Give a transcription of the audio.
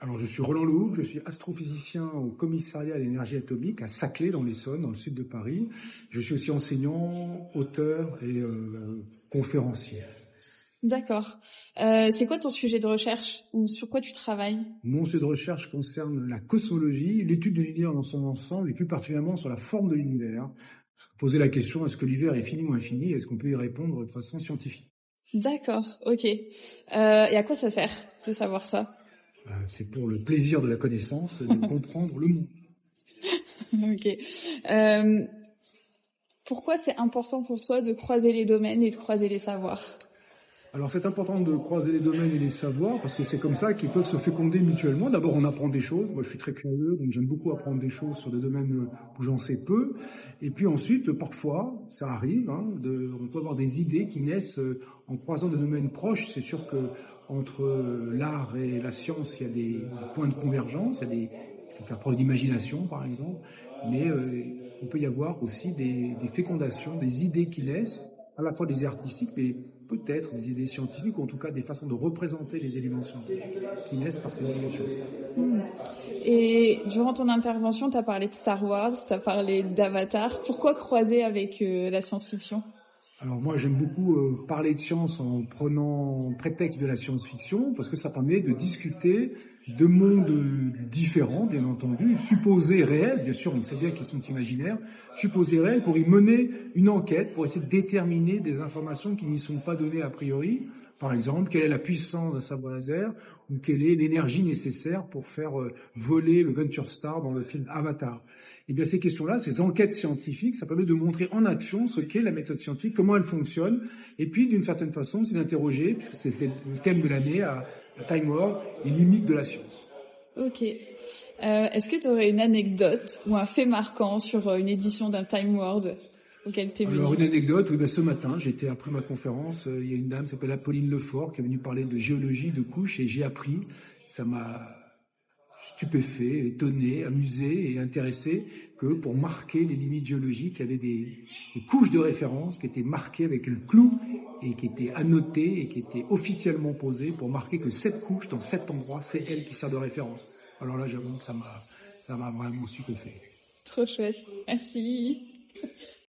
Alors, je suis Roland Lehoucq, je suis astrophysicien au commissariat à l'énergie atomique à Saclay, dans l'Essonne, dans le sud de Paris. Je suis aussi enseignant, auteur et conférencier. D'accord. C'est quoi ton sujet de recherche ou sur quoi tu travailles? Mon sujet de recherche concerne la cosmologie, l'étude de l'univers dans son ensemble et plus particulièrement sur la forme de l'univers. Poser la question, est-ce que l'univers est fini ou infini? Est-ce qu'on peut y répondre de façon scientifique? D'accord, ok. Et à quoi ça sert de savoir ça? C'est pour le plaisir de la connaissance, de comprendre le monde. Ok. Pourquoi c'est important pour toi de croiser les domaines et de croiser les savoirs? Alors c'est important de croiser les domaines et les savoirs parce que c'est comme ça qu'ils peuvent se féconder mutuellement. D'abord on apprend des choses, moi je suis très curieux donc j'aime beaucoup apprendre des choses sur des domaines où j'en sais peu. Et puis ensuite parfois ça arrive, on peut avoir des idées qui naissent en croisant des domaines proches. C'est sûr que entre l'art et la science il y a des points de convergence, il faut faire preuve d'imagination par exemple, mais il peut y avoir aussi des fécondations, des idées qui naissent, à la fois des idées artistiques, mais peut-être des idées scientifiques, ou en tout cas des façons de représenter les éléments scientifiques qui naissent par ces émotions. Et durant ton intervention, tu as parlé de Star Wars, tu as parlé d'Avatar. Pourquoi croiser avec la science-fiction? Alors moi j'aime beaucoup parler de science en prenant prétexte de la science-fiction parce que ça permet de discuter de mondes différents, bien entendu, supposés réels, bien sûr on sait bien qu'ils sont imaginaires, supposés réels pour y mener une enquête, pour essayer de déterminer des informations qui n'y sont pas données a priori. Par exemple, quelle est la puissance d'un sabre laser ou quelle est l'énergie nécessaire pour faire voler le Venture Star dans le film Avatar. Et bien ces questions-là, ces enquêtes scientifiques, ça permet de montrer en action ce qu'est la méthode scientifique, comment elle fonctionne, et puis d'une certaine façon, c'est d'interroger, puisque c'est le thème de l'année à Time World, les limites de la science. Ok. Est-ce que tu aurais une anecdote ou un fait marquant sur une édition d'un Time World auquel tu es venu? Alors une anecdote, oui, ce matin, j'étais après ma conférence, il y a une dame qui s'appelle Apolline Lefort qui est venue parler de géologie de couches et j'ai appris, ça m'a stupéfait, étonné, amusé et intéressé que pour marquer les limites géologiques, il y avait des couches de référence qui étaient marquées avec le clou et qui étaient annotées et qui étaient officiellement posées pour marquer que cette couche, dans cet endroit, c'est elle qui sert de référence. Alors là, j'avoue que ça m'a vraiment stupéfait. Trop chouette. Merci.